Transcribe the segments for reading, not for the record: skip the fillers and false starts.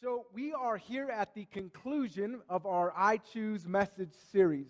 So we are here at the conclusion of our I Choose message series.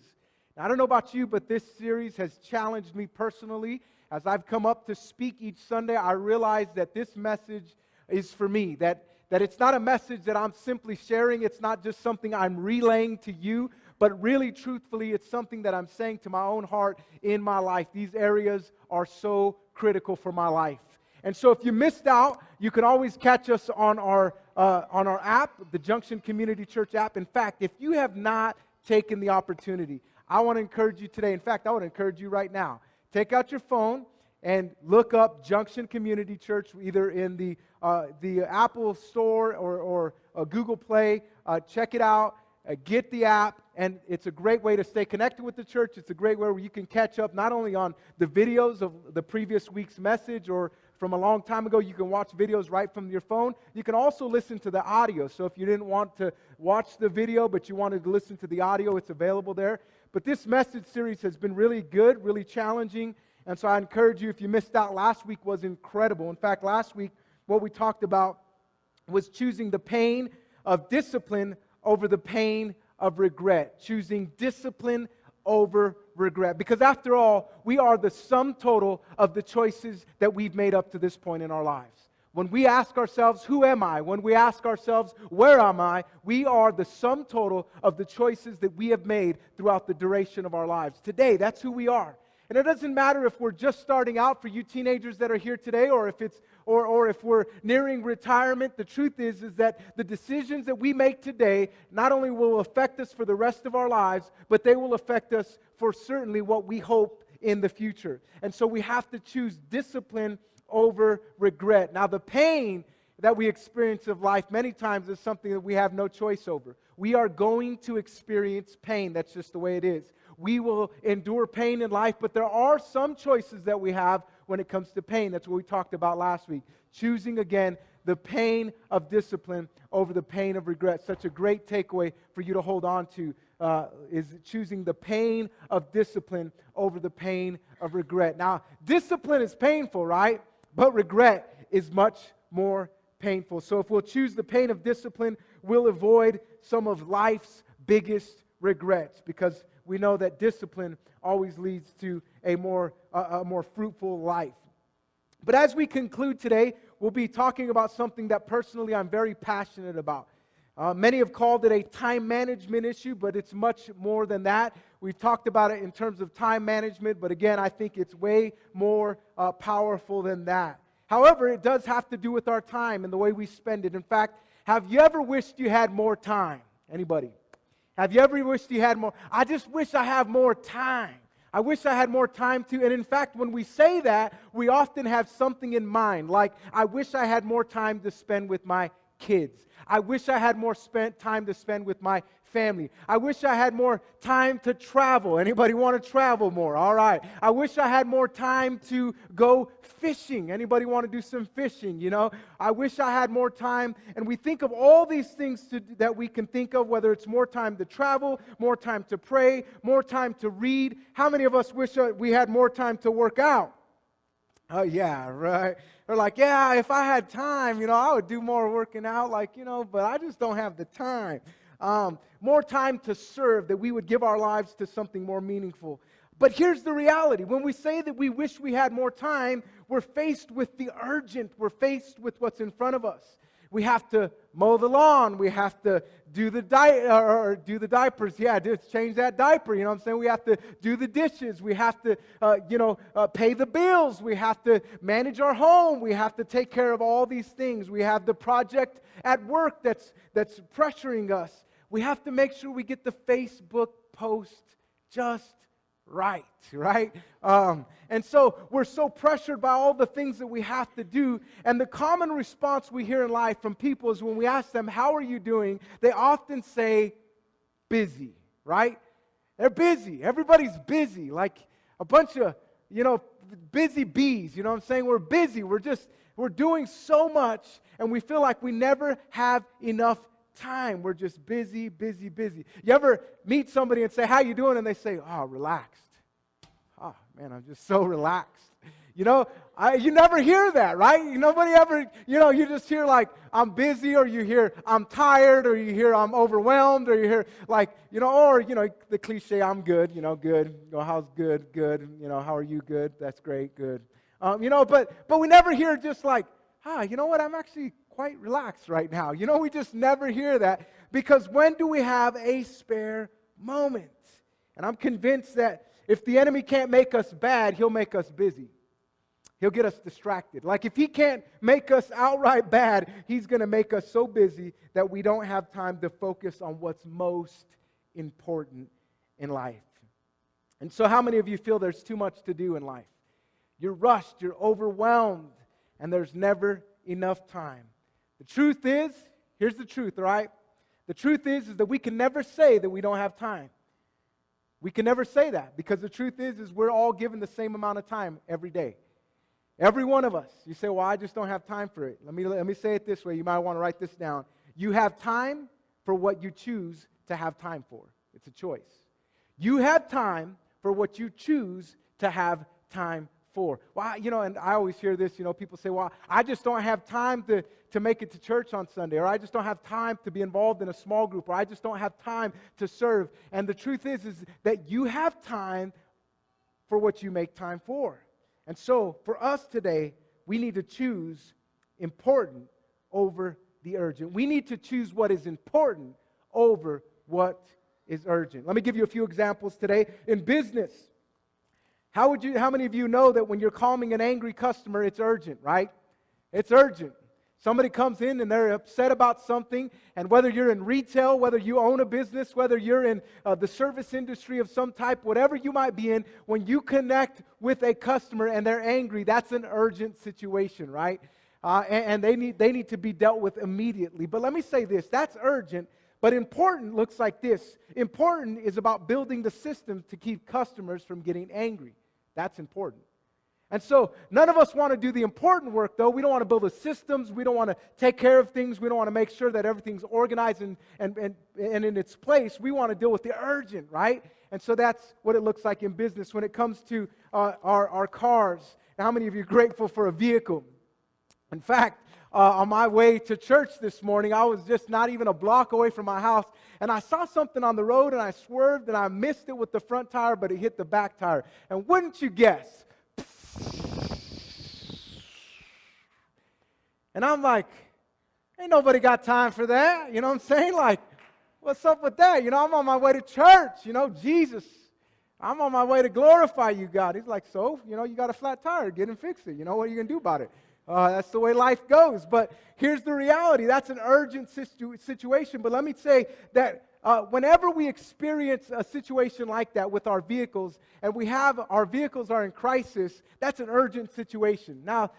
Now, I don't know about you, but this series has challenged me personally. As I've come up to speak each Sunday, I realize that this message is for me, that it's not a message that I'm simply sharing. It's not just something I'm relaying to you, but really, truthfully, it's something that I'm saying to my own heart in my life. These areas are so critical for my life. And so if you missed out, you can always catch us on our app, the Junction Community Church app. In fact, if you have not taken the opportunity, I want to encourage you today. In fact, I want to encourage you right now. Take out your phone and look up Junction Community Church, either in the Apple Store or Google Play. Check it out. Get the app, and it's a great way to stay connected with the church. It's a great way where you can catch up not only on the videos of the previous week's message or from a long time ago. You can watch videos right from your phone. You can also listen to the audio. So if you didn't want to watch the video, but you wanted to listen to the audio, it's available there. But this message series has been really good, really challenging. And so I encourage you, if you missed out, last week was incredible. In fact, last week, what we talked about was choosing the pain of discipline over the pain of regret. Choosing discipline over regret. Because after all, we are the sum total of the choices that we've made up to this point in our lives. When we ask ourselves, who am I? When we ask ourselves, where am I? We are the sum total of the choices that we have made throughout the duration of our lives. Today, that's who we are. And it doesn't matter if we're just starting out, for you teenagers that are here today, or if we're nearing retirement. The truth is that the decisions that we make today not only will affect us for the rest of our lives, but they will affect us for certainly what we hope in the future. And so we have to choose discipline over regret. Now, the pain that we experience of life many times is something that we have no choice over. We are going to experience pain. That's just the way it is. We will endure pain in life, but there are some choices that we have when it comes to pain. That's what we talked about last week. Choosing, again, the pain of discipline over the pain of regret. Such a great takeaway for you to hold on to is choosing the pain of discipline over the pain of regret. Now, discipline is painful, right? But regret is much more painful. So if we'll choose the pain of discipline, we'll avoid some of life's biggest regrets, because we know that discipline always leads to a more fruitful life. But as we conclude today, we'll be talking about something that personally I'm very passionate about. Many have called it a time management issue, but it's much more than that. We've talked about it in terms of time management, but again, I think it's way more powerful than that. However, it does have to do with our time and the way we spend it. In fact, have you ever wished you had more time? Anybody? Have you ever wished you had more? I just wish I had more time. I wish I had more time to. And in fact, when we say that, we often have something in mind. Like, I wish I had more time to spend with my kids. I wish I had more time to spend with my family. I wish I had more time to travel. Anybody want to travel more? All right. I wish I had more time to go fishing. Anybody want to do some fishing? You know, I wish I had more time. And we think of all these things that we can think of, whether it's more time to travel, more time to pray, more time to read. How many of us wish we had more time to work out? Oh, yeah, right. They're like, yeah, if I had time, I would do more working out, but I just don't have the time. More time to serve, that we would give our lives to something more meaningful. But here's the reality. When we say that we wish we had more time, we're faced with the urgent. We're faced with what's in front of us. We have to mow the lawn. We have to do the diapers. Yeah, just change that diaper. You know what I'm saying? We have to do the dishes. We have to, pay the bills. We have to manage our home. We have to take care of all these things. We have the project at work that's pressuring us. We have to make sure we get the Facebook post just right? And so we're so pressured by all the things that we have to do. And the common response we hear in life from people is when we ask them, how are you doing? They often say, busy, right? They're busy. Everybody's busy. Like a bunch of, busy bees. You know what I'm saying? We're busy. We're doing so much, and we feel like we never have enough time. We're just busy, busy, busy. You ever meet somebody and say, how you doing? And they say, oh, relaxed. Oh, man, I'm just so relaxed. You never hear that, right? Nobody ever, you just hear like, I'm busy, or you hear, I'm tired, or you hear, I'm overwhelmed, or you hear like, the cliche, I'm good, good. How's good? Good. How are you? Good. That's great. Good. But we never hear just like, you know what? I'm actually quite relaxed right now. We just never hear that, because when do we have a spare moment? And I'm convinced that if the enemy can't make us bad, he'll make us busy. He'll get us distracted. Like if he can't make us outright bad, he's going to make us so busy that we don't have time to focus on what's most important in life. And so how many of you feel there's too much to do in life? You're rushed, you're overwhelmed, and there's never enough time. The truth is, here's the truth, all right? The truth is that we can never say that we don't have time. We can never say that, because the truth is we're all given the same amount of time every day. Every one of us. You say, well, I just don't have time for it. Let me say it this way. You might want to write this down. You have time for what you choose to have time for. It's a choice. You have time for what you choose to have time for. Well, and I always hear this, people say, well, I just don't have time to make it to church on Sunday, or I just don't have time to be involved in a small group, or I just don't have time to serve. And the truth is that you have time for what you make time for. And so, for us today, we need to choose important over the urgent. We need to choose what is important over what is urgent. Let me give you a few examples today. In business, how many of you know that when you're calming an angry customer, it's urgent, right? It's urgent. Somebody comes in and they're upset about something, and whether you're in retail, whether you own a business, whether you're in the service industry of some type, whatever you might be in, when you connect with a customer and they're angry, that's an urgent situation, right? And they need to be dealt with immediately. But let me say this, that's urgent, but important looks like this. Important is about building the system to keep customers from getting angry. That's important. And so none of us want to do the important work, though. We don't want to build the systems. We don't want to take care of things. We don't want to make sure that everything's organized and in its place. We want to deal with the urgent, right? And so that's what it looks like in business when it comes to our cars. Now, how many of you are grateful for a vehicle? In fact, on my way to church this morning, I was just not even a block away from my house, and I saw something on the road, and I swerved, and I missed it with the front tire, but it hit the back tire. And wouldn't you guess? And I'm like, ain't nobody got time for that. You know what I'm saying? Like, what's up with that? I'm on my way to church. Jesus, I'm on my way to glorify you, God. He's like, so, you got a flat tire. Get and fix it. What are you going to do about it? That's the way life goes. But here's the reality. That's an urgent situation. But let me say that whenever we experience a situation like that with our vehicles, and our vehicles are in crisis, that's an urgent situation. Now,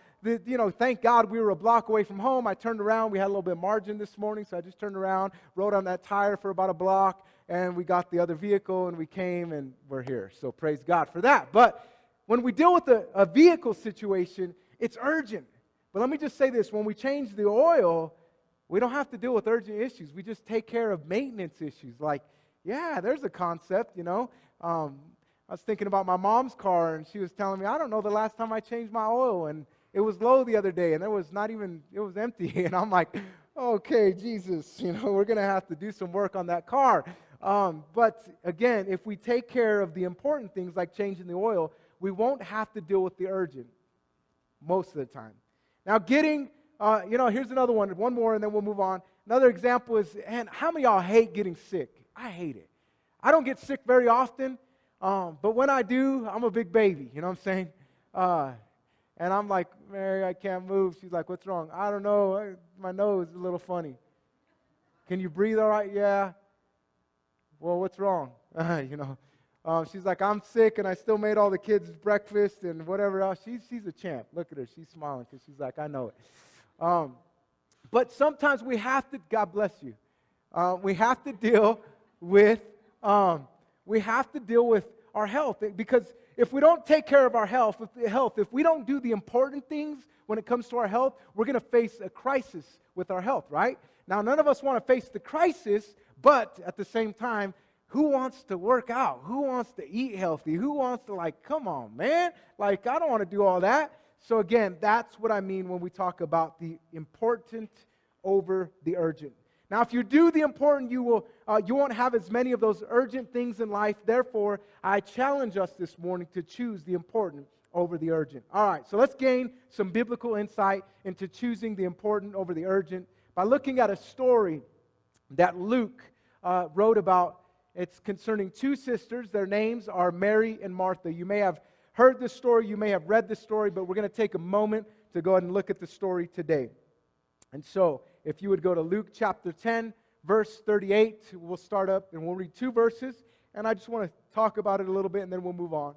thank God we were a block away from home. I turned around. We had a little bit of margin this morning, so I just turned around, rode on that tire for about a block, and we got the other vehicle, and we came, and we're here. So praise God for that. But when we deal with a vehicle situation, it's urgent. But let me just say this. When we change the oil, we don't have to deal with urgent issues. We just take care of maintenance issues. Like, yeah, there's a concept, I was thinking about my mom's car, and she was telling me, I don't know the last time I changed my oil, and it was low the other day, and it was empty. And I'm like, okay, Jesus, we're going to have to do some work on that car. But again, if we take care of the important things like changing the oil, we won't have to deal with the urgent most of the time. Now, here's another one more, and then we'll move on. Another example is, and how many of y'all hate getting sick? I hate it. I don't get sick very often, but when I do, I'm a big baby, you know what I'm saying? And I'm like, Mary, I can't move. She's like, what's wrong? I don't know. My nose is a little funny. Can you breathe all right? Yeah. Well, what's wrong? She's like, I'm sick, and I still made all the kids breakfast and whatever else. She's a champ. Look at her. She's smiling because she's like, I know it. But sometimes we have to, God bless you, we have to deal with our health, because if we don't take care of our health, if we don't do the important things when it comes to our health, we're going to face a crisis with our health, right? Now, none of us want to face the crisis, but at the same time, who wants to work out? Who wants to eat healthy? Who wants to, like, come on, man. Like, I don't want to do all that. So again, that's what I mean when we talk about the important over the urgent. Now, if you do the important, you won't have as many of those urgent things in life. Therefore, I challenge us this morning to choose the important over the urgent. All right, so let's gain some biblical insight into choosing the important over the urgent by looking at a story that Luke wrote about. It's concerning two sisters. Their names are Mary and Martha. You may have heard this story, you may have read this story, but we're going to take a moment to go ahead and look at the story today. And so, if you would go to Luke chapter 10, verse 38, we'll start up and we'll read two verses, and I just want to talk about it a little bit and then we'll move on.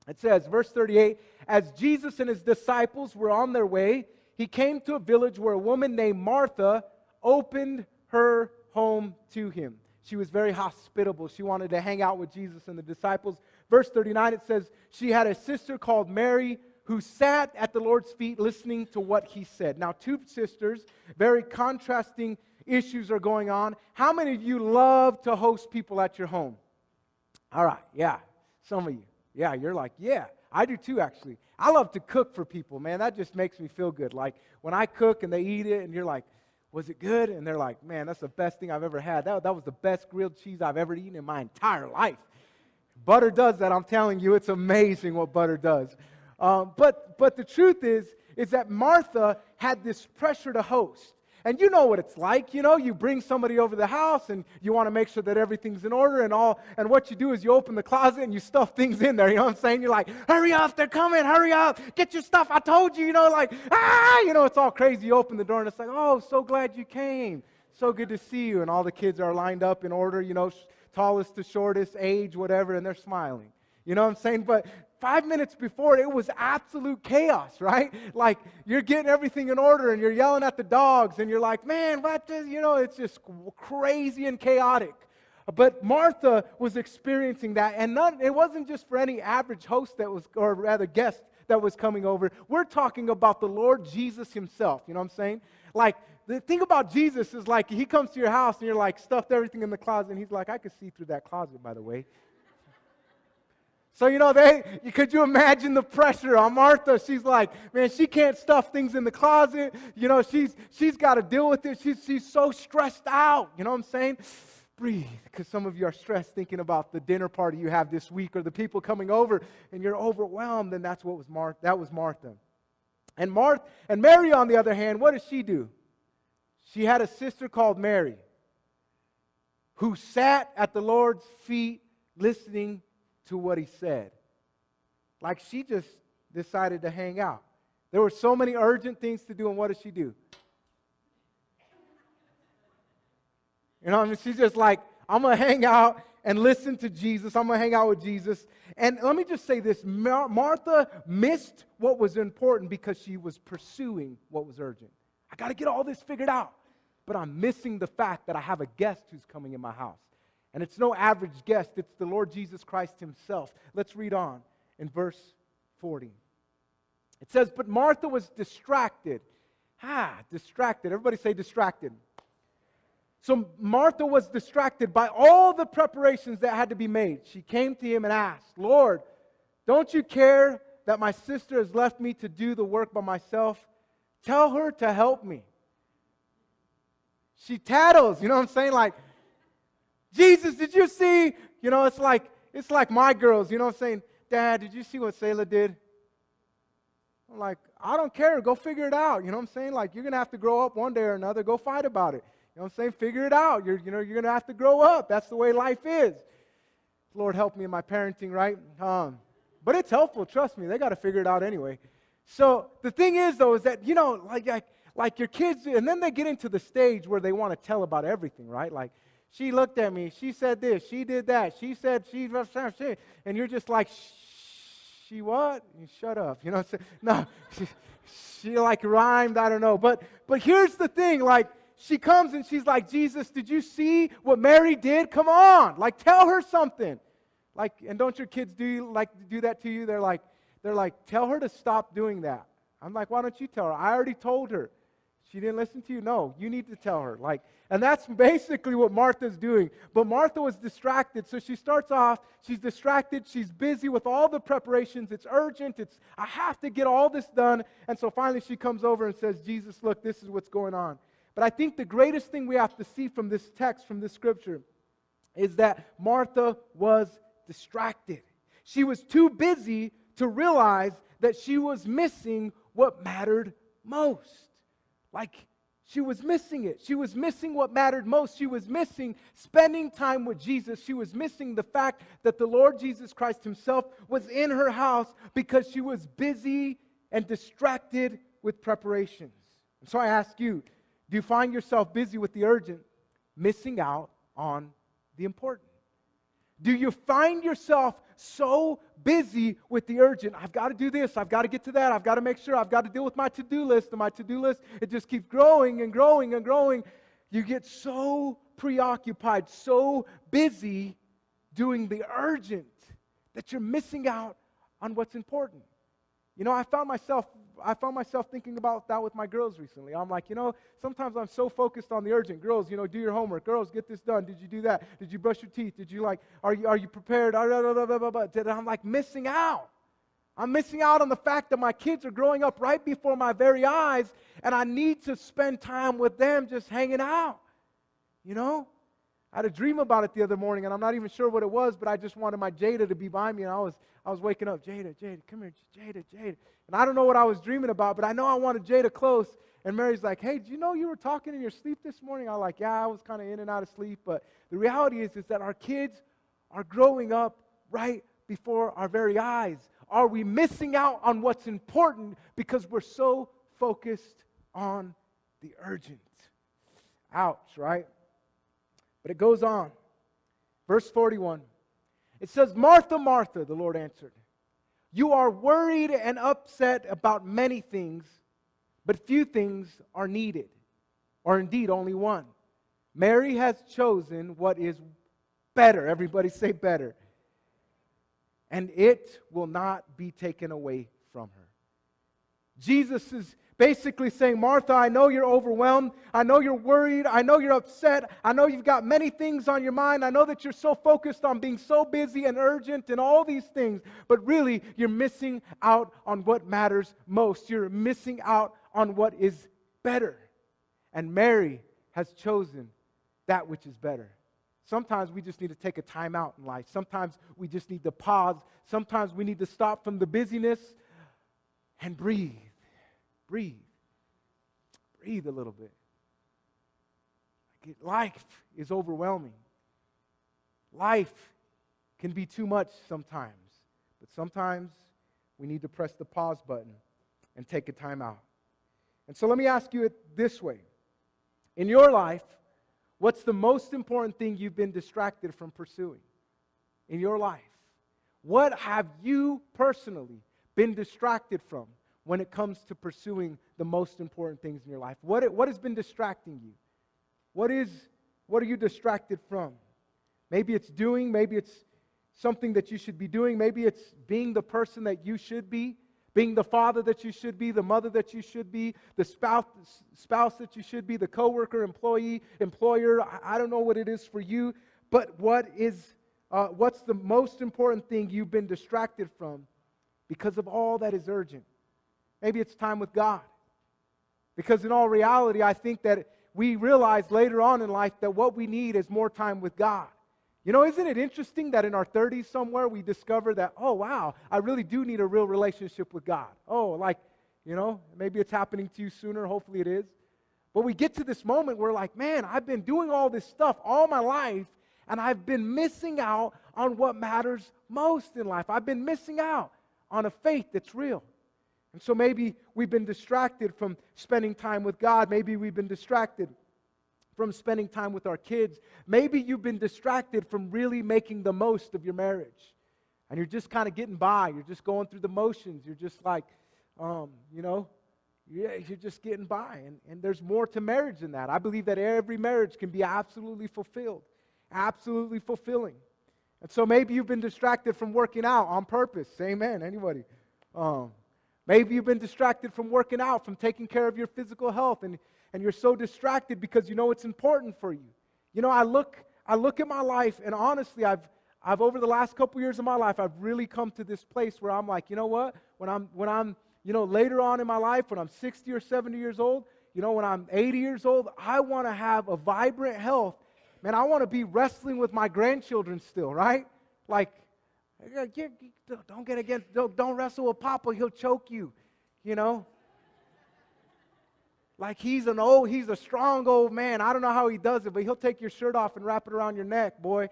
It says, verse 38, as Jesus and his disciples were on their way, he came to a village where a woman named Martha opened her home to him. She was very hospitable. She wanted to hang out with Jesus and the disciples. Verse 39, it says, she had a sister called Mary who sat at the Lord's feet listening to what he said. Now, two sisters, very contrasting issues are going on. How many of you love to host people at your home? All right, yeah, some of you. Yeah, you're like, yeah, I do too, actually. I love to cook for people, man. That just makes me feel good. Like, when I cook and they eat it and you're like, was it good? And they're like, man, that's the best thing I've ever had. That was the best grilled cheese I've ever eaten in my entire life. Butter does that, I'm telling you. It's amazing what butter does. But the truth is that Martha had this pressure to host. And you know what it's like, you bring somebody over the house and you want to make sure that everything's in order and what you do is you open the closet and you stuff things in there, you know what I'm saying? You're like, hurry up, they're coming, hurry up, get your stuff, I told you, it's all crazy. You open the door and it's like, oh, so glad you came, so good to see you. And all the kids are lined up in order, tallest to shortest, age, whatever, and they're smiling. You know what I'm saying? But 5 minutes before, it was absolute chaos, right? Like, you're getting everything in order, and you're yelling at the dogs, and you're like, man, it's just crazy and chaotic. But Martha was experiencing that, and it wasn't just for any average host or rather guest that was coming over. We're talking about the Lord Jesus himself, you know what I'm saying? Like, the thing about Jesus is like, he comes to your house, and you're like, stuffed everything in the closet, and he's like, I could see through that closet, by the way. So, could you imagine the pressure on Martha? She's like, man, she can't stuff things in the closet. She's got to deal with it. She's so stressed out. You know what I'm saying? Breathe, because some of you are stressed thinking about the dinner party you have this week or the people coming over, and you're overwhelmed, and that was Martha. And Mary, on the other hand, what does she do? She had a sister called Mary who sat at the Lord's feet listening to what he said. Like, she just decided to hang out. There were so many urgent things to do, and what does she do? She's just like, I'm going to hang out and listen to Jesus. I'm going to hang out with Jesus. And let me just say this. Martha missed what was important because she was pursuing what was urgent. I got to get all this figured out. But I'm missing the fact that I have a guest who's coming in my house. And it's no average guest. It's the Lord Jesus Christ himself. Let's read on in verse 40. It says, but Martha was distracted. Distracted. Everybody say distracted. So Martha was distracted by all the preparations that had to be made. She came to him and asked, Lord, don't you care that my sister has left me to do the work by myself? Tell her to help me. She tattles, you know what I'm saying? Like, Jesus, did you see? It's like my girls, you know what I'm saying? Dad, did you see what Selah did? I'm like, I don't care. Go figure it out. You know what I'm saying? Like, you're going to have to grow up one day or another. Go fight about it. You know what I'm saying? Figure it out. You're going to have to grow up. That's the way life is. Lord, help me in my parenting, right? But it's helpful. Trust me. They got to figure it out anyway. So the thing is, though, is that, like your kids, and then they get into the stage where they want to tell about everything, right? Like, she looked at me, she said this, she did that, she said, and you're just like, she what? You shut up, you know what I'm saying? No, she like rhymed, I don't know. But here's the thing, like, she comes and she's like, Jesus, did you see what Mary did? Come on, like, tell her something. Like, and don't your kids do that to you? They're like, tell her to stop doing that. I'm like, why don't you tell her? I already told her. She didn't listen to you? No, you need to tell her. And that's basically what Martha's doing. But Martha was distracted, so she starts off, she's distracted, she's busy with all the preparations, it's urgent, I have to get all this done. And so finally she comes over and says, Jesus, look, this is what's going on. But I think the greatest thing we have to see from this text, from this scripture, is that Martha was distracted. She was too busy to realize that she was missing what mattered most. She was missing it. She was missing what mattered most. She was missing spending time with Jesus. She was missing the fact that the Lord Jesus Christ himself was in her house because she was busy and distracted with preparations. And so I ask you, do you find yourself busy with the urgent, missing out on the important? Do you find yourself so busy with the urgent? I've got to do this. I've got to get to that. I've got to make sure. I've got to deal with my to-do list. And my to-do list, it just keeps growing and growing and growing. You get so preoccupied, so busy doing the urgent that you're missing out on what's important. I found myself thinking about that with my girls recently. I'm like, sometimes I'm so focused on the urgent. Girls, do your homework. Girls, get this done. Did you do that? Did you brush your teeth? Did you are you prepared? I'm missing out. I'm missing out on the fact that my kids are growing up right before my very eyes, and I need to spend time with them just hanging out. I had a dream about it the other morning, and I'm not even sure what it was, but I just wanted my Jada to be by me, and I was waking up, Jada, come here, Jada. And I don't know what I was dreaming about, but I know I wanted Jada close. And Mary's like, hey, do you know you were talking in your sleep this morning? I'm like, yeah, I was kind of in and out of sleep. But the reality is that our kids are growing up right before our very eyes. Are we missing out on what's important because we're so focused on the urgent? Ouch, right? But it goes on. Verse 41. It says, Martha, Martha, the Lord answered, you are worried and upset about many things, but few things are needed, or indeed only one. Mary has chosen what is better. Everybody say better. And it will not be taken away from her. Jesus is basically saying, Martha, I know you're overwhelmed. I know you're worried. I know you're upset. I know you've got many things on your mind. I know that you're so focused on being so busy and urgent and all these things. But really, you're missing out on what matters most. You're missing out on what is better. And Mary has chosen that which is better. Sometimes we just need to take a time out in life. Sometimes we just need to pause. Sometimes we need to stop from the busyness and breathe. Breathe a little bit. Life is overwhelming. Life can be too much sometimes. But sometimes we need to press the pause button and take a time out. And so let me ask you it this way. In your life, what's the most important thing you've been distracted from pursuing? In your life. What have you personally been distracted from when it comes to pursuing the most important things in your life? What has been distracting you? What are you distracted from? Maybe it's doing, maybe it's something that you should be doing, maybe it's being the person that you should be, being the father that you should be, the mother that you should be, the spouse that you should be, the coworker, employee, employer. I don't know what it is for you, but what's the most important thing you've been distracted from because of all that is urgent? Maybe it's time with God. Because in all reality, I think that we realize later on in life that what we need is more time with God. Isn't it interesting that in our 30s somewhere we discover that, oh, wow, I really do need a real relationship with God. Oh, maybe it's happening to you sooner. Hopefully it is. But we get to this moment where man, I've been doing all this stuff all my life, and I've been missing out on what matters most in life. I've been missing out on a faith that's real. And so maybe we've been distracted from spending time with God. Maybe we've been distracted from spending time with our kids. Maybe you've been distracted from really making the most of your marriage. And you're just kind of getting by. You're just going through the motions. You're just you're just getting by. And there's more to marriage than that. I believe that every marriage can be absolutely fulfilled, absolutely fulfilling. And so maybe you've been distracted from working out on purpose. Amen. Anybody? Maybe you've been distracted from working out, from taking care of your physical health, and and you're so distracted because you know it's important for you. You know, I look at my life, and honestly, I've over the last couple years of my life, I've really come to this place where I'm like, you know what? When I'm later on in my life, when I'm 60 or 70 years old, when I'm 80 years old, I want to have a vibrant health. Man, I want to be wrestling with my grandchildren still, right? Like, don't wrestle with Papa, he'll choke you, Like he's a strong old man. I don't know how he does it, but he'll take your shirt off and wrap it around your neck, boy.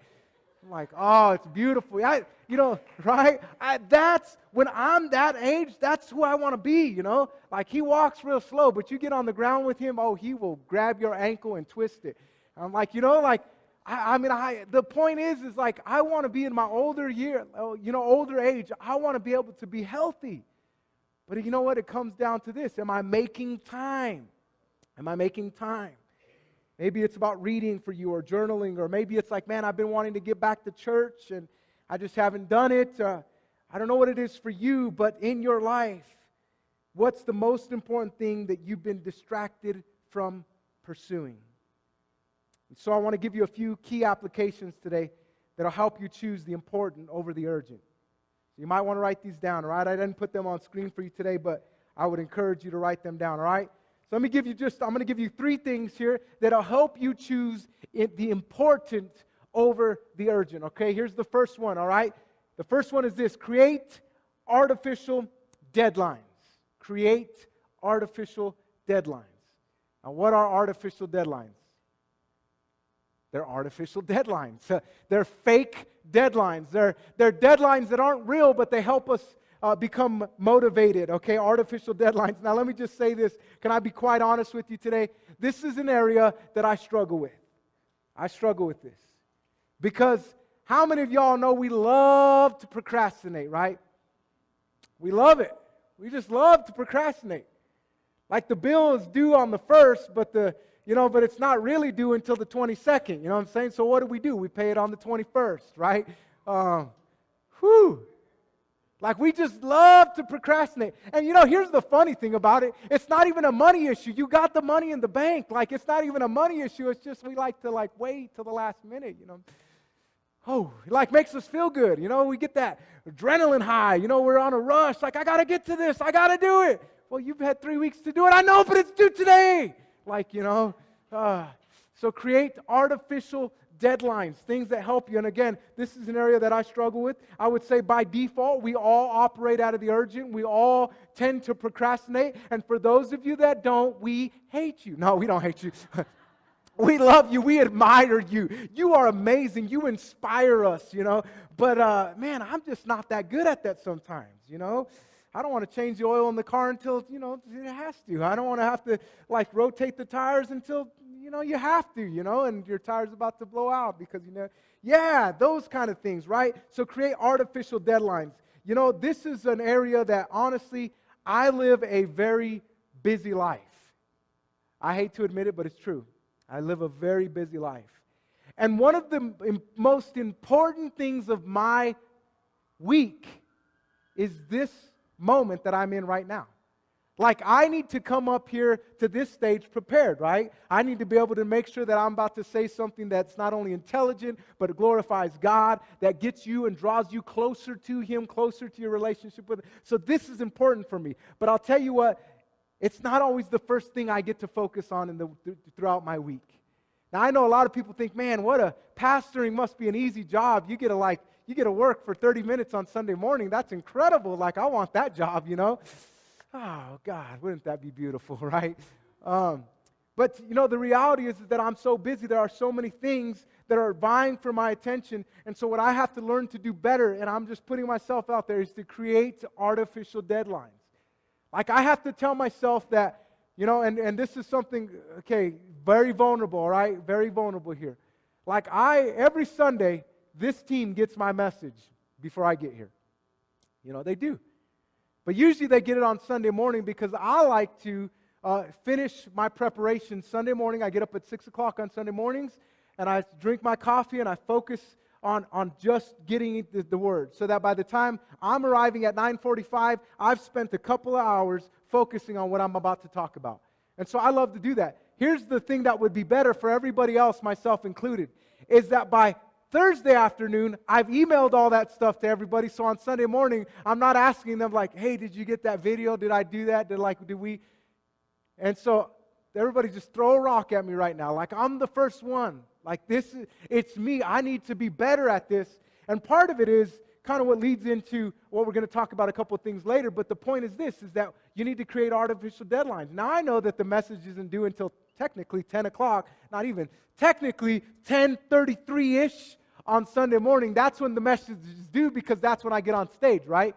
I'm like, oh, it's beautiful. Right? That's when I'm that age, that's who I want to be, Like he walks real slow, but you get on the ground with him, he will grab your ankle and twist it. I'm like, the point is like, I want to be in my older age. I want to be able to be healthy. But you know what? It comes down to this. Am I making time? Am I making time? Maybe it's about reading for you or journaling, or maybe it's like, man, I've been wanting to get back to church and I just haven't done it. I don't know what it is for you, but in your life, what's the most important thing that you've been distracted from pursuing? And so I want to give you a few key applications today that'll help you choose the important over the urgent. You might want to write these down, all right? I didn't put them on screen for you today, but I would encourage you to write them down, all right? So I'm going to give you 3 things here that'll help you choose the important over the urgent, okay? Here's the first one, all right? The first one is this: create artificial deadlines. Create artificial deadlines. Now, what are artificial deadlines? They're artificial deadlines. They're fake deadlines. They're deadlines that aren't real, but they help us become motivated, okay? Artificial deadlines. Now, let me just say this. Can I be quite honest with you today? This is an area that I struggle with. I struggle with this. Because how many of y'all know we love to procrastinate, right? We love it. We just love to procrastinate. Like the bill is due on the 1st, but but it's not really due until the 22nd. You know what I'm saying? So what do? We pay it on the 21st, right? Like we just love to procrastinate. And here's the funny thing about it. It's not even a money issue. You got the money in the bank. Like it's not even a money issue. It's just we like to wait till the last minute, it makes us feel good. We get that adrenaline high. We're on a rush. Like, I got to get to this. I got to do it. Well, you've had 3 weeks to do it. I know, but it's due today. So create artificial deadlines, things that help you. And again, this is an area that I struggle with. I would say by default, we all operate out of the urgent. We all tend to procrastinate. And for those of you that don't, we hate you. No, we don't hate you. We love you. We admire you. You are amazing. You inspire us, But, man, I'm just not that good at that sometimes, I don't want to change the oil in the car until, it has to. I don't want to have to, rotate the tires until, you have to, and your tire's about to blow out because, those kind of things, right? So create artificial deadlines. This is an area that, honestly, I live a very busy life. I hate to admit it, but it's true. I live a very busy life. And one of the most important things of my week is this moment that I'm in right now. I need to come up here to this stage prepared, right? I need to be able to make sure that I'm about to say something that's not only intelligent, but it glorifies God, that gets you and draws you closer to Him, closer to your relationship with Him. So this is important for me. But I'll tell you what, it's not always the first thing I get to focus on throughout my week. Now, I know a lot of people think, man, pastoring must be an easy job. You get to work for 30 minutes on Sunday morning. That's incredible. I want that job, Oh, God, wouldn't that be beautiful, right? But, the reality is that I'm so busy. There are so many things that are vying for my attention. And so what I have to learn to do better, and I'm just putting myself out there, is to create artificial deadlines. I have to tell myself that, and this is something, very vulnerable, all right? Very vulnerable here. Every Sunday, this team gets my message before I get here. They do. But usually they get it on Sunday morning because I like to finish my preparation Sunday morning. I get up at 6 o'clock on Sunday mornings, and I drink my coffee, and I focus on just getting the Word, so that by the time I'm arriving at 9:45, I've spent a couple of hours focusing on what I'm about to talk about. And so I love to do that. here's the thing that would be better for everybody else, myself included, is that by Thursday afternoon, I've emailed all that stuff to everybody, so on Sunday morning, I'm not asking them like, hey, did you get that video? Did I do that? Did we? And so everybody just throw a rock at me right now, like I'm the first one. Like it's me. I need to be better at this. And part of it is kind of what leads into what we're going to talk about a couple of things later, but the point is this, is that you need to create artificial deadlines. Now, I know that the message isn't due until technically 10 o'clock, not even, technically 10:33-ish on Sunday morning. That's when the message is due because that's when I get on stage, right?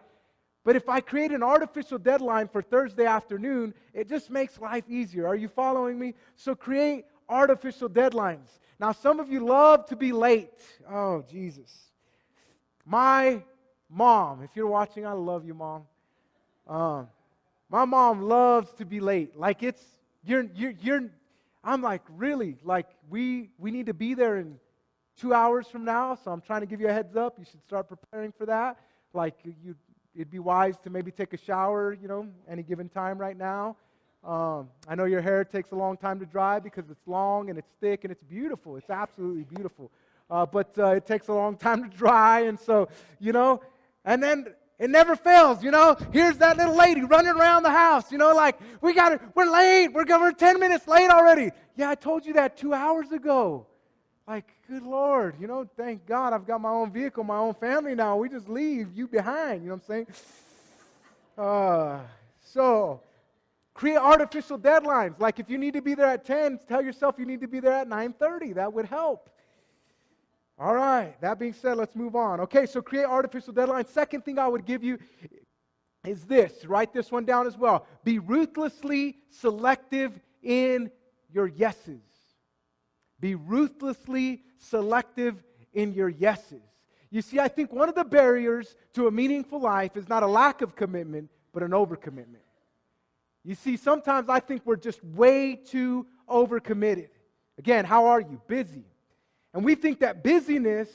But if I create an artificial deadline for Thursday afternoon, it just makes life easier. Are you following me? So create artificial deadlines. Now, some of you love to be late. Oh, Jesus. My mom, if you're watching, I love you, Mom. My mom loves to be late. Like I'm like, really? Like, we need to be there in 2 hours from now, so I'm trying to give you a heads up. You should start preparing for that. Like, it'd be wise to maybe take a shower, any given time right now. I know your hair takes a long time to dry because it's long and it's thick and it's beautiful. It's absolutely beautiful. But it takes a long time to dry, and so, and then it never fails, Here's that little lady running around the house, like, we're late, we're 10 minutes late already. Yeah, I told you that 2 hours ago. Like, good Lord, thank God I've got my own vehicle, my own family now. We just leave you behind, you know what I'm saying? So, create artificial deadlines. Like, if you need to be there at 10, tell yourself you need to be there at 9:30. That would help. All right, that being said, let's move on. Okay, so create artificial deadlines. Second thing I would give you is this. Write this one down as well. Be ruthlessly selective in your yeses. Be ruthlessly selective in your yeses. You see, I think one of the barriers to a meaningful life is not a lack of commitment, but an overcommitment. You see, sometimes I think we're just way too overcommitted. Again, how are you? Busy. And we think that busyness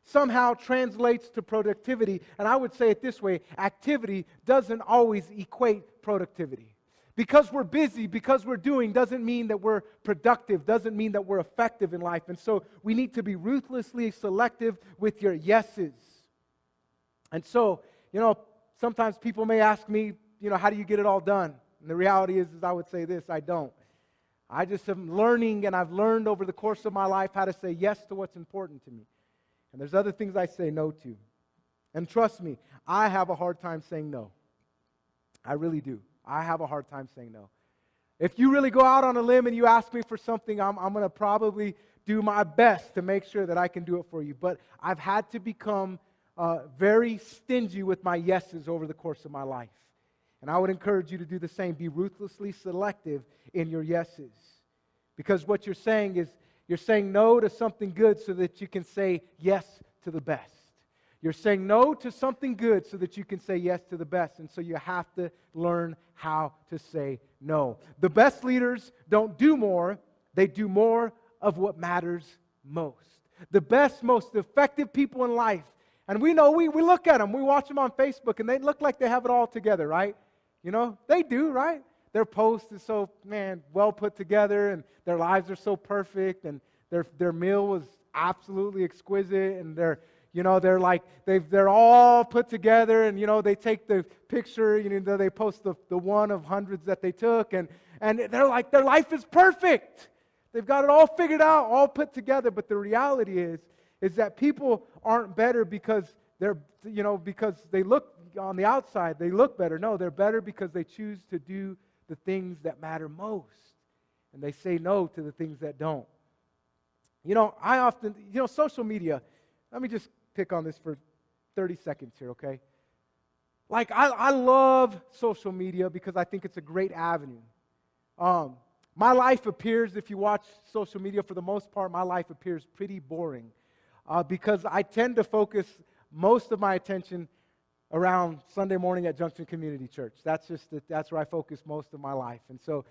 somehow translates to productivity. And I would say it this way, activity doesn't always equate productivity. Because we're busy, because we're doing, doesn't mean that we're productive, doesn't mean that we're effective in life. And so we need to be ruthlessly selective with your yeses. And so, sometimes people may ask me, how do you get it all done? And the reality is I would say this, I don't. I just am learning, and I've learned over the course of my life how to say yes to what's important to me. And there's other things I say no to. And trust me, I have a hard time saying no. I really do. I have a hard time saying no. If you really go out on a limb and you ask me for something, I'm going to probably do my best to make sure that I can do it for you. But I've had to become very stingy with my yeses over the course of my life. And I would encourage you to do the same. Be ruthlessly selective in your yeses. Because what you're saying is, you're saying no to something good so that you can say yes to the best. You're saying no to something good so that you can say yes to the best. And so you have to learn how to say no. The best leaders don't do more. They do more of what matters most. The best, most effective people in life. And we know, we look at them. We watch them on Facebook, and they look like they have it all together, right? They do, right? Their post is so, well put together, and their lives are so perfect, and their meal was absolutely exquisite, and they're all put together, and they take the picture, they post the one of hundreds that they took, and they're like, their life is perfect. They've got it all figured out, all put together. But the reality is that people aren't better because because they look on the outside, they look better. No, they're better because they choose to do the things that matter most. And they say no to the things that don't. I often, social media, let me just pick on this for 30 seconds here, okay? Like, I love social media because I think it's a great avenue. My life appears, if you watch social media, for the most part, my life appears pretty boring because I tend to focus most of my attention around Sunday morning at Junction Community Church. That's where I focus most of my life. And so,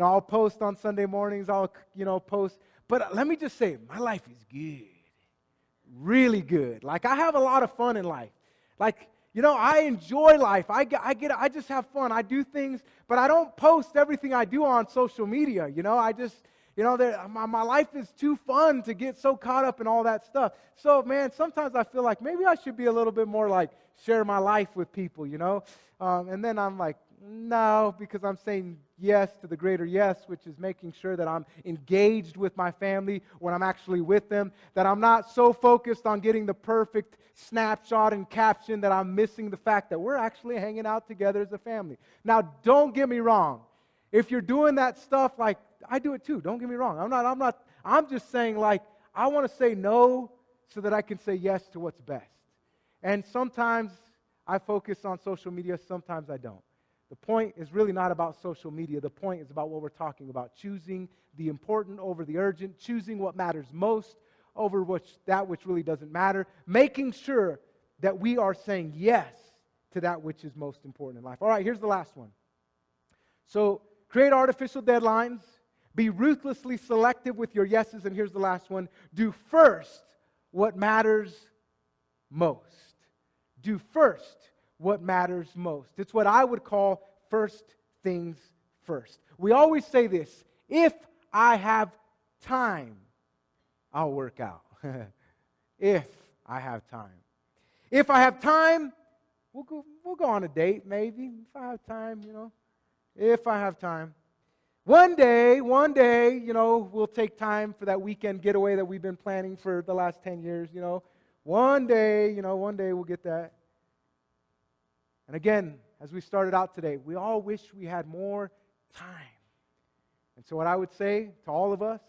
I'll post on Sunday mornings, I'll, post. But let me just say, my life is good. Really good. Like, I have a lot of fun in life. Like, I enjoy life. I just have fun. I do things, but I don't post everything I do on social media. My life is too fun to get so caught up in all that stuff. So, man, sometimes I feel like maybe I should be a little bit more like share my life with people, And then I'm like, no, because I'm saying yes to the greater yes, which is making sure that I'm engaged with my family when I'm actually with them, that I'm not so focused on getting the perfect snapshot and caption that I'm missing the fact that we're actually hanging out together as a family. Now, don't get me wrong. If you're doing that stuff, like, I do it too. Don't get me wrong. I'm just saying, like, I want to say no so that I can say yes to what's best. And sometimes I focus on social media, sometimes I don't. The point is really not about social media. The point is about what we're talking about. Choosing the important over the urgent. Choosing what matters most over that which really doesn't matter. Making sure that we are saying yes to that which is most important in life. All right, here's the last one. So, create artificial deadlines. Be ruthlessly selective with your yeses. And here's the last one. Do first what matters most. Do first what matters most. It's what I would call first things first. We always say this: if I have time, I'll work out. If I have time. If I have time, we'll go on a date maybe. If I have time, If I have time. One day, we'll take time for that weekend getaway that we've been planning for the last 10 years, One day we'll get that. And again, as we started out today, we all wish we had more time. And so what I would say to all of us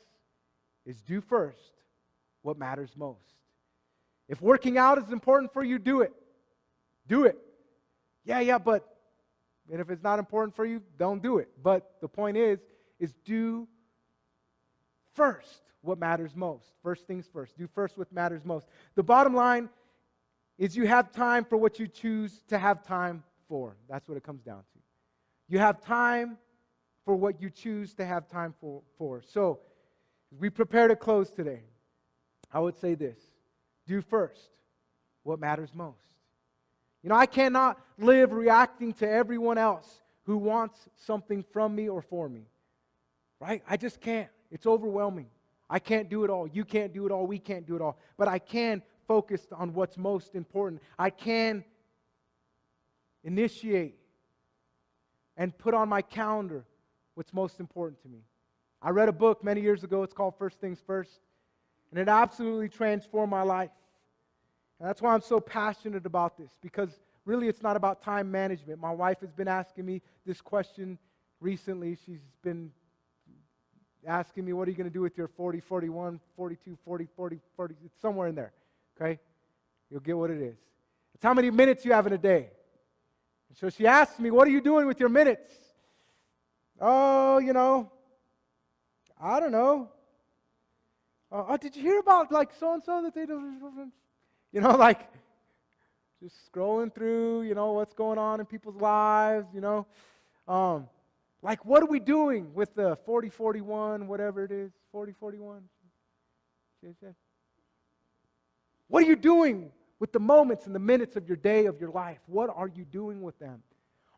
is do first what matters most. If working out is important for you, do it. Do it. But and if it's not important for you, don't do it. But the point is do first what matters most. First things first. Do first what matters most. The bottom line is you have time for what you choose to have time for. That's what it comes down to. You have time for what you choose to have time for. So, as we prepare to close today, I would say this: do first what matters most. I cannot live reacting to everyone else who wants something from me or for me. Right? I just can't. It's overwhelming. I can't do it all. You can't do it all. We can't do it all. But I can focus on what's most important. I can initiate and put on my calendar what's most important to me. I read a book many years ago. It's called First Things First. And it absolutely transformed my life. And that's why I'm so passionate about this, because really it's not about time management. My wife has been asking me this question recently. She's been asking me, what are you going to do with your 40, 41, 42, 40, 40, 40? It's somewhere in there, okay? You'll get what it is. It's how many minutes you have in a day. And so she asked me, what are you doing with your minutes? Oh, I don't know. Did you hear about like so-and-so that they do? Just scrolling through, what's going on in people's lives, Like, what are we doing with the 40-41, whatever it is, 40-41? What are you doing with the moments and the minutes of your day, of your life? What are you doing with them?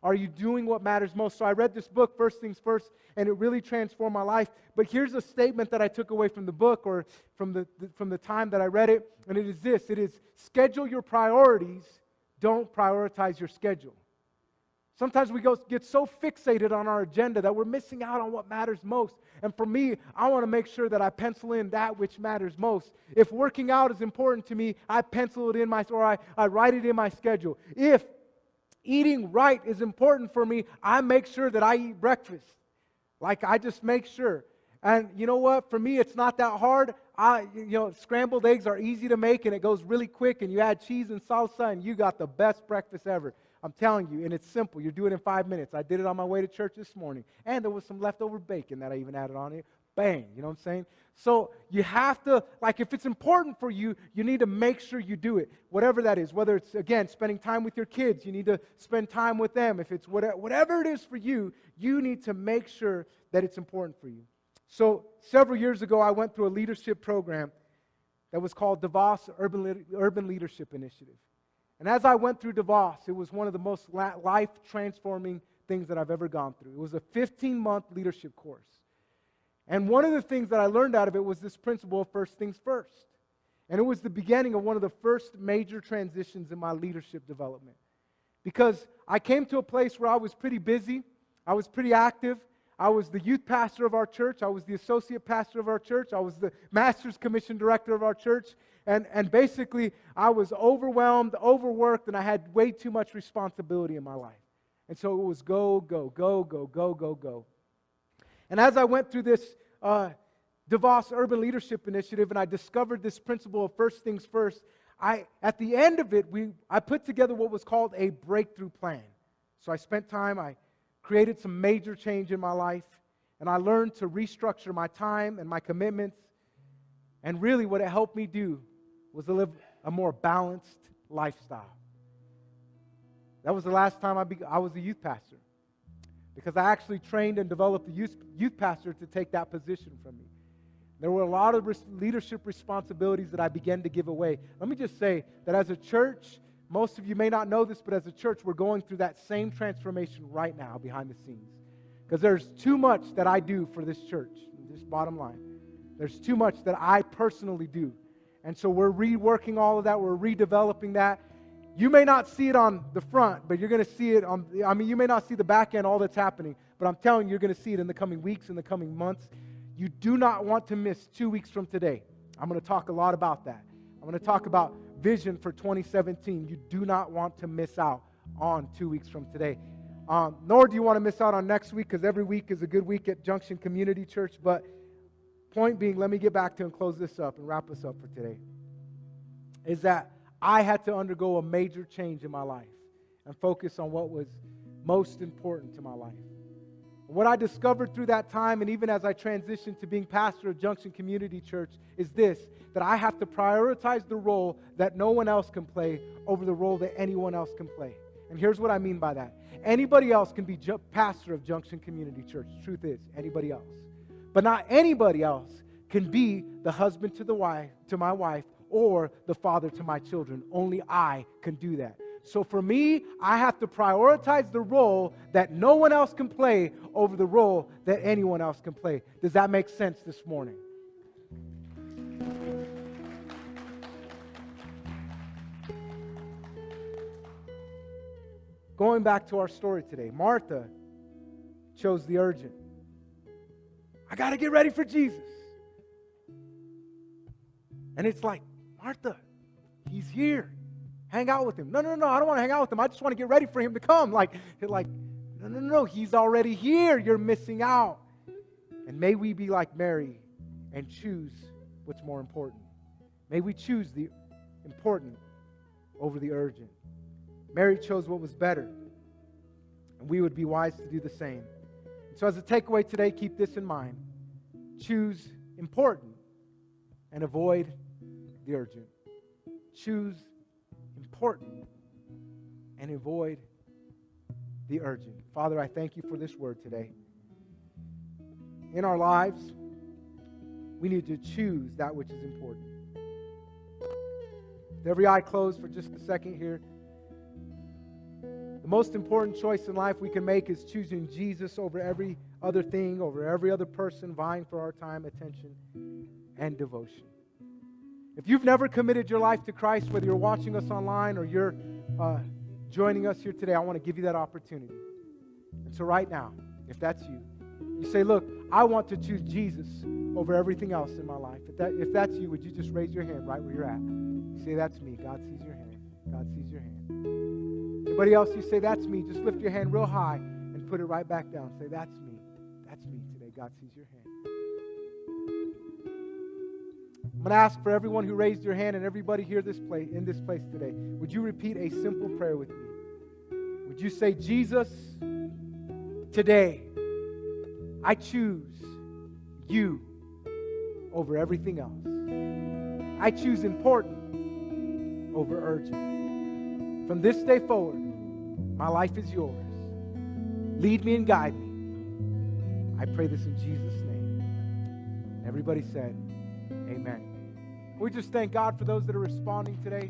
Are you doing what matters most? So I read this book, First Things First, and it really transformed my life. But here's a statement that I took away from the book, or from the time that I read it, and it is this. It is, schedule your priorities, don't prioritize your schedule. Sometimes we get so fixated on our agenda that we're missing out on what matters most. And for me, I want to make sure that I pencil in that which matters most. If working out is important to me, I pencil it in I write it in my schedule. If eating right is important for me, I make sure that I eat breakfast. Like, I just make sure. And you know what? For me, it's not that hard. Scrambled eggs are easy to make, and it goes really quick, and you add cheese and salsa, and you got the best breakfast ever. I'm telling you, and it's simple. You do it in 5 minutes. I did it on my way to church this morning. And there was some leftover bacon that I even added on it. Bang, you know what I'm saying? So you have to, if it's important for you, you need to make sure you do it. Whatever that is. Whether it's, again, spending time with your kids, you need to spend time with them. If it's whatever it is for you, you need to make sure that it's important for you. So several years ago, I went through a leadership program that was called DeVos Urban Leadership Initiative. And as I went through DeVos, it was one of the most life-transforming things that I've ever gone through. It was a 15-month leadership course. And one of the things that I learned out of it was this principle of first things first. And it was the beginning of one of the first major transitions in my leadership development. Because I came to a place where I was pretty busy, I was pretty active, I was the youth pastor of our church, I was the associate pastor of our church, I was the master's commission director of our church, and basically I was overwhelmed, overworked, and I had way too much responsibility in my life. And so it was go, go, go, go, go, go, go. And as I went through this DeVos Urban Leadership Initiative and I discovered this principle of first things first, at the end of it, I put together what was called a breakthrough plan. So I spent time, I created some major change in my life, and I learned to restructure my time and my commitments. And really what it helped me do was to live a more balanced lifestyle. That was the last time I was a youth pastor, because I actually trained and developed a youth pastor to take that position from me. There were a lot of leadership responsibilities that I began to give away. Let me just say that as a church, most of you may not know this, but as a church, we're going through that same transformation right now behind the scenes. Because there's too much that I do for this church, just bottom line. There's too much that I personally do. And so we're reworking all of that, we're redeveloping that. You may not see it on the front, but you're going to see it you may not see the back end, all that's happening, but I'm telling you, you're going to see it in the coming weeks, in the coming months. You do not want to miss 2 weeks from today. I'm going to talk a lot about that. I'm going to talk about vision for 2017. You do not want to miss out on 2 weeks from today. Nor do you want to miss out on next week, because every week is a good week at Junction Community Church. But point being, let me get back to and close this up and wrap us up for today, is that I had to undergo a major change in my life and focus on what was most important to my life. What I discovered through that time, and even as I transitioned to being pastor of Junction Community Church, is this, that I have to prioritize the role that no one else can play over the role that anyone else can play. And here's what I mean by that. Anybody else can be pastor of Junction Community Church. Truth is, anybody else. But not anybody else can be the husband to my wife, or the father to my children. Only I can do that. So for me, I have to prioritize the role that no one else can play over the role that anyone else can play. Does that make sense this morning? Going back to our story today, Martha chose the urgent. I got to get ready for Jesus. And it's like, Martha, he's here. Hang out with him. No, I don't want to hang out with him. I just want to get ready for him to come. Like, no, he's already here. You're missing out. And may we be like Mary and choose what's more important. May we choose the important over the urgent. Mary chose what was better, and we would be wise to do the same. So as a takeaway today, keep this in mind. Choose important and avoid the urgent. Choose important and avoid the urgent. Father, I thank you for this word today. In our lives, we need to choose that which is important. With every eye closed for just a second here. The most important choice in life we can make is choosing Jesus over every other thing, over every other person, vying for our time, attention, and devotion. If you've never committed your life to Christ, whether you're watching us online or you're joining us here today, I want to give you that opportunity. And so right now, if that's you, you say, look, I want to choose Jesus over everything else in my life. If that's you, would you just raise your hand right where you're at? You say, that's me. God sees your hand. God sees your hand. Anybody else, you say, that's me. Just lift your hand real high and put it right back down. Say, that's me. That's me today. God sees your hand. I'm going to ask for everyone who raised your hand and everybody here in this place today, would you repeat a simple prayer with me? Would you say, Jesus, today, I choose you over everything else. I choose important over urgent. From this day forward, my life is yours. Lead me and guide me. I pray this in Jesus' name. And everybody said, amen. We just thank God for those that are responding today.